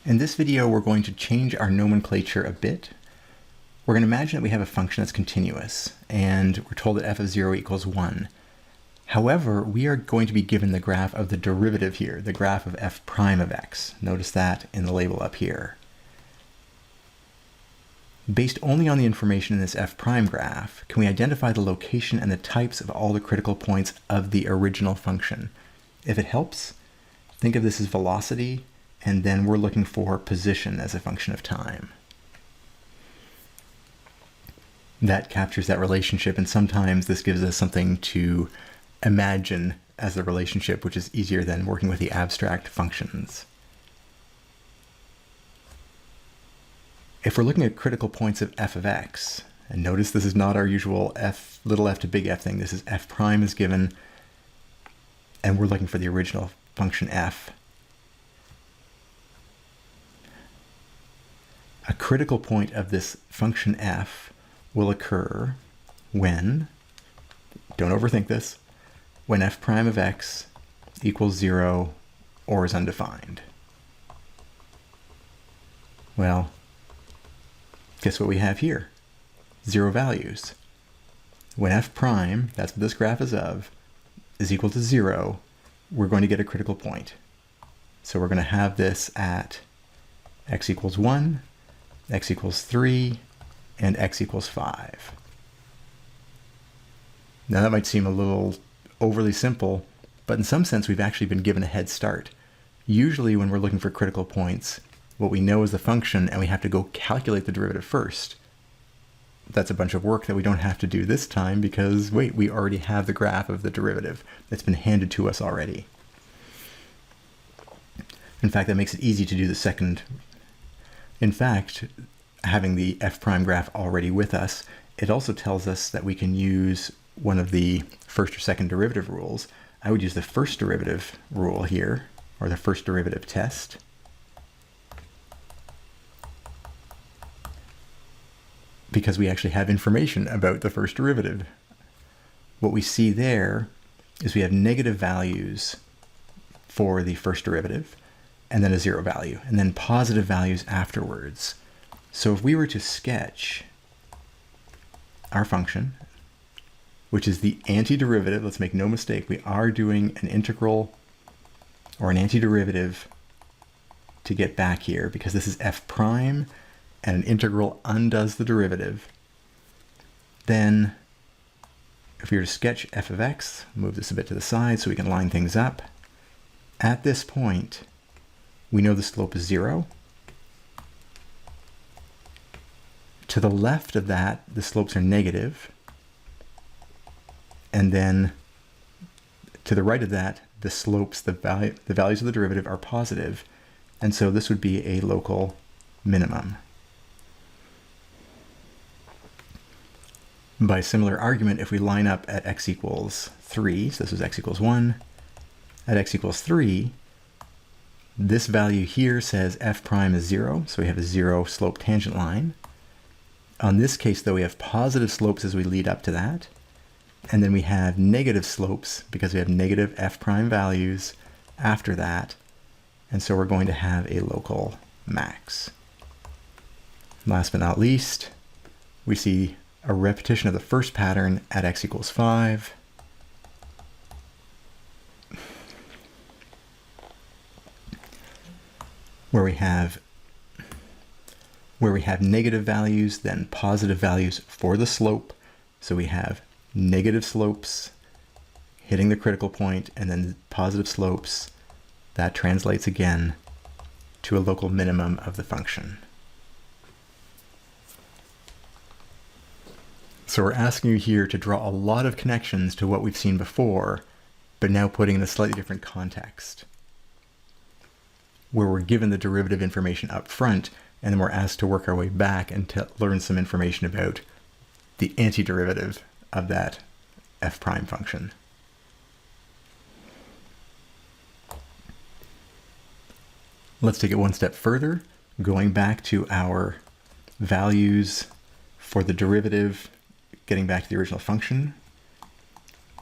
In this video, we're going to change our nomenclature a bit. We're going to imagine that we have a function that's continuous, and we're told that f of 0 equals 1. However, we are going to be given the graph of the derivative here, the graph of f prime of x. Notice that in the label up here. Based only on the information in this f prime graph, can we identify the location and the types of all the critical points of the original function? If it helps, think of this as velocity, and then we're looking for position as a function of time. That captures that relationship, and sometimes this gives us something to imagine as the relationship, which is easier than working with the abstract functions. If we're looking at critical points of f of x, and notice this is not our usual f, little f to big F thing, this is f prime is given, and we're looking for the original function f. A critical point of this function f will occur when, don't overthink this, when f prime of x equals 0 or is undefined. Well, guess what we have here? 0 values. When f prime, that's what this graph is of, is equal to 0, we're going to get a critical point. So we're going to have this at x equals 1, x equals 3, and x equals 5. Now that might seem a little overly simple, but in some sense we've actually been given a head start. Usually when we're looking for critical points, what we know is the function and we have to go calculate the derivative first. That's a bunch of work that we don't have to do this time because, wait, we already have the graph of the derivative that's been handed to us already. In fact, that makes it easy to do the second. In fact, having the f prime graph already with us, it also tells us that we can use one of the first or second derivative rules. I would use the first derivative rule here, or the first derivative test. Because we actually have information about the first derivative. What we see there is we have negative values for the first derivative, and then a 0 value, and then positive values afterwards. So if we were to sketch our function, which is the antiderivative, let's make no mistake, we are doing an integral or an antiderivative to get back here because this is f prime and an integral undoes the derivative. Then if we were to sketch f of x, move this a bit to the side so we can line things up. At this point, we know the slope is 0. To the left of that, the slopes are negative. And then to the right of that, the slopes, the values of the derivative are positive. And so this would be a local minimum. By similar argument, if we line up at x equals 3, so this is x equals 1, at x equals 3, this value here says f prime is 0, so we have a 0 slope tangent line. On this case, though, we have positive slopes as we lead up to that, and then we have negative slopes because we have negative f prime values after that, and so we're going to have a local max. Last but not least, we see a repetition of the first pattern at x equals 5. Where we have negative values, then positive values for the slope. So we have negative slopes hitting the critical point, and then positive slopes. That translates again to a local minimum of the function. So we're asking you here to draw a lot of connections to what we've seen before, but now putting in a slightly different context, where we're given the derivative information up front, and then we're asked to work our way back and to learn some information about the antiderivative of that f prime function. Let's take it one step further, going back to our values for the derivative, getting back to the original function,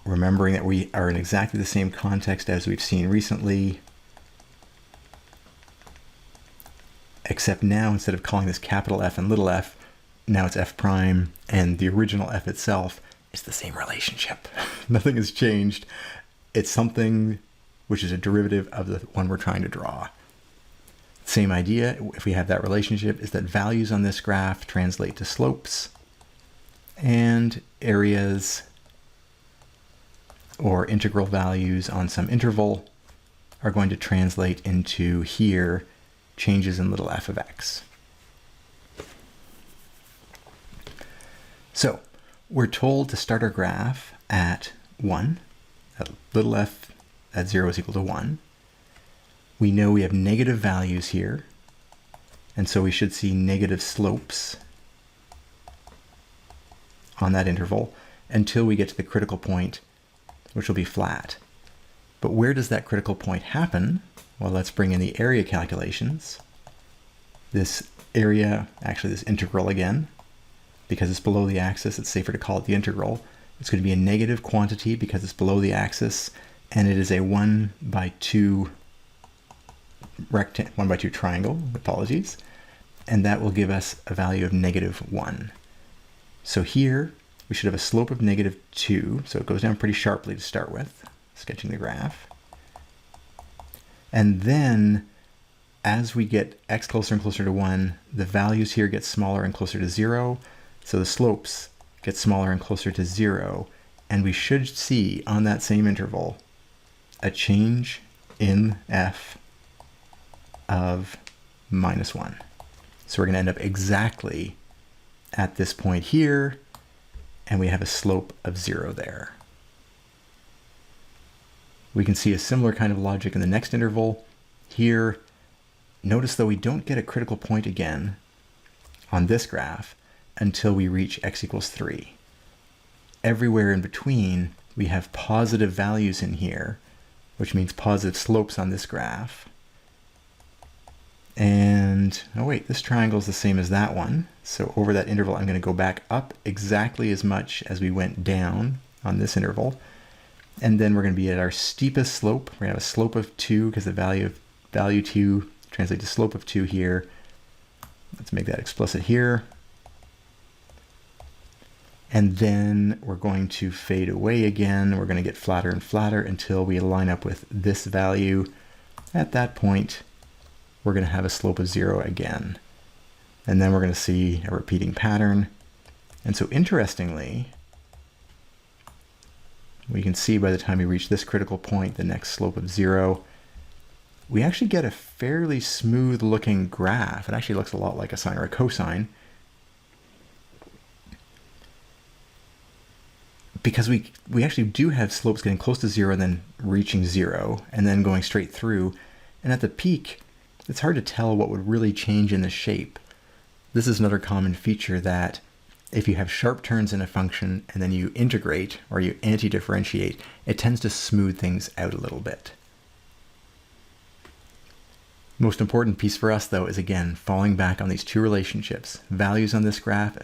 remembering that we are in exactly the same context as we've seen recently. except now instead of calling this capital F and little f, now it's f prime, and the original f itself is the same relationship. Nothing has changed. It's something which is a derivative of the one we're trying to draw. Same idea, if we have that relationship, is that values on this graph translate to slopes, and areas or integral values on some interval are going to translate into here changes in little f of x. So we're told to start our graph at 1, at little f at 0 is equal to 1. We know we have negative values here, and so we should see negative slopes on that interval until we get to the critical point, which will be flat. But where does that critical point happen? Well, let's bring in the area calculations. This area, actually this integral again, because it's below the axis, it's safer to call it the integral. It's going to be a negative quantity because it's below the axis, and it is a 1 by 2 triangle, apologies, and that will give us a value of -1. So here we should have a slope of -2, so it goes down pretty sharply to start with, sketching the graph. And then as we get x closer and closer to 1, the values here get smaller and closer to 0, so the slopes get smaller and closer to 0, and we should see on that same interval a change in f of -1. So we're going to end up exactly at this point here, and we have a slope of 0 there. We can see a similar kind of logic in the next interval. Here, notice though we don't get a critical point again on this graph until we reach x equals 3. Everywhere in between, we have positive values in here, which means positive slopes on this graph. And, oh wait, this triangle is the same as that one. So over that interval, I'm going to go back up exactly as much as we went down on this interval. And then we're going to be at our steepest slope. We're going to have a slope of 2 because the value 2 translates to slope of 2 here. Let's make that explicit here. And then we're going to fade away again. We're going to get flatter and flatter until we line up with this value. At that point, we're going to have a slope of 0 again. And then we're going to see a repeating pattern. And so interestingly, we can see by the time we reach this critical point, the next slope of 0, we actually get a fairly smooth looking graph. It actually looks a lot like a sine or a cosine, because we actually do have slopes getting close to 0 and then reaching 0 and then going straight through. And at the peak, it's hard to tell what would really change in the shape. This is another common feature, that if you have sharp turns in a function and then you integrate or you anti-differentiate, it tends to smooth things out a little bit. Most important piece for us though is, again, falling back on these two relationships. Values on this graph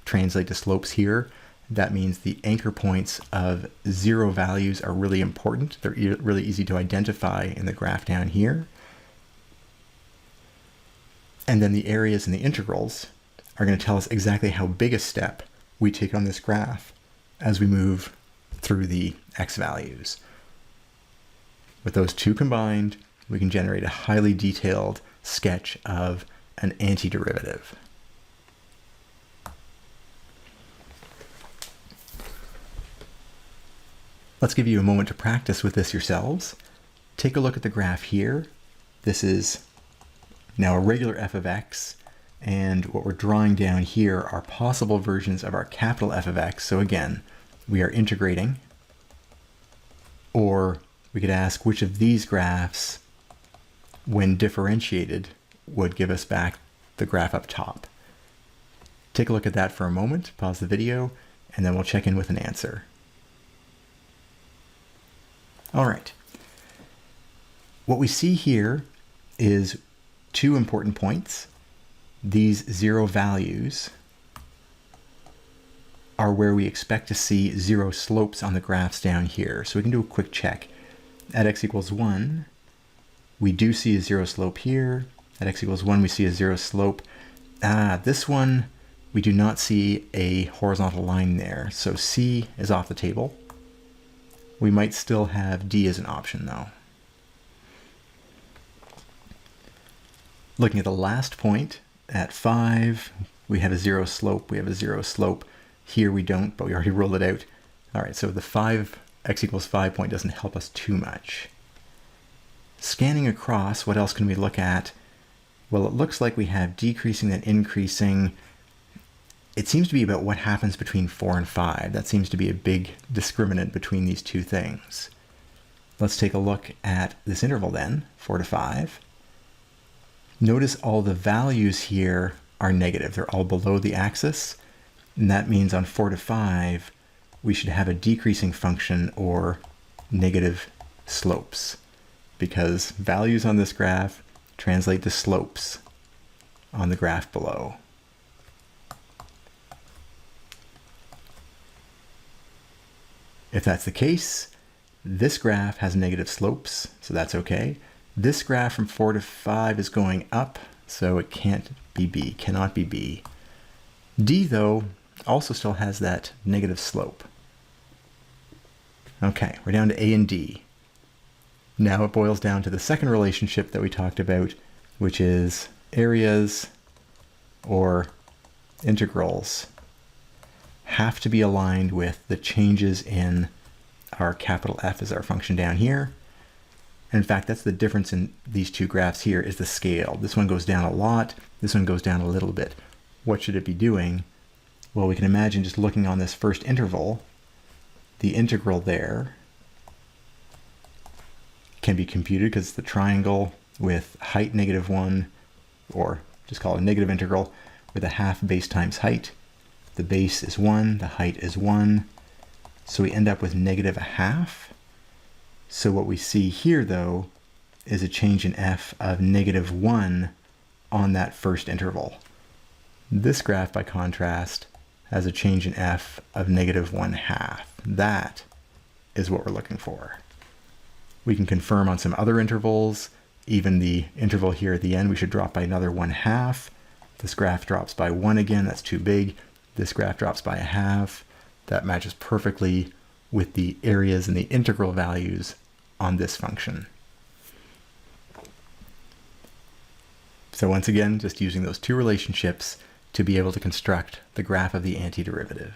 translate to slopes here. That means the anchor points of 0 values are really important. They're really easy to identify in the graph down here. And then the areas and the integrals are going to tell us exactly how big a step we take on this graph as we move through the x values. With those two combined, we can generate a highly detailed sketch of an antiderivative. Let's give you a moment to practice with this yourselves. Take a look at the graph here. This is now a regular f of x, and what we're drawing down here are possible versions of our capital F of x. So again, we are integrating, or we could ask which of these graphs, when differentiated, would give us back the graph up top. Take a look at that for a moment, pause the video, and then we'll check in with an answer. All right. What we see here is two important points. These 0 values are where we expect to see 0 slopes on the graphs down here. So we can do a quick check. At x equals 1, we do see a 0 slope here, At x equals 1, we see a 0 slope. This one, we do not see a horizontal line there. So C is off the table. We might still have D as an option, though. Looking at the last point, at 5, we have a 0 slope. We have a 0 slope. Here we don't, but we already ruled it out. All right, so the x equals 5 point doesn't help us too much. Scanning across, what else can we look at? Well, it looks like we have decreasing and increasing. It seems to be about what happens between 4 and 5. That seems to be a big discriminant between these two things. Let's take a look at this interval then, 4 to 5. Notice all the values here are negative. They're all below the axis. And that means on 4 to 5, we should have a decreasing function or negative slopes, because values on this graph translate to slopes on the graph below. If that's the case, this graph has negative slopes, so that's okay. This graph from 4 to 5 is going up, so it can't be B, cannot be B. D, though, also still has that negative slope. Okay, we're down to A and D. Now it boils down to the second relationship that we talked about, which is areas or integrals have to be aligned with the changes in our capital F as our function down here. And in fact, that's the difference in these two graphs here, is the scale. This one goes down a lot, this one goes down a little bit. What should it be doing? Well, we can imagine just looking on this first interval, the integral there can be computed because it's the triangle with height -1, or just call it a negative integral, with a half base times height. The base is 1, the height is 1, so we end up with -1/2. So what we see here, though, is a change in f of -1 on that first interval. This graph, by contrast, has a change in f of -1/2. That is what we're looking for. We can confirm on some other intervals. Even the interval here at the end, we should drop by another 1/2. This graph drops by 1 again, that's too big. This graph drops by 1/2. That matches perfectly with the areas and the integral values on this function. So once again, just using those two relationships to be able to construct the graph of the antiderivative.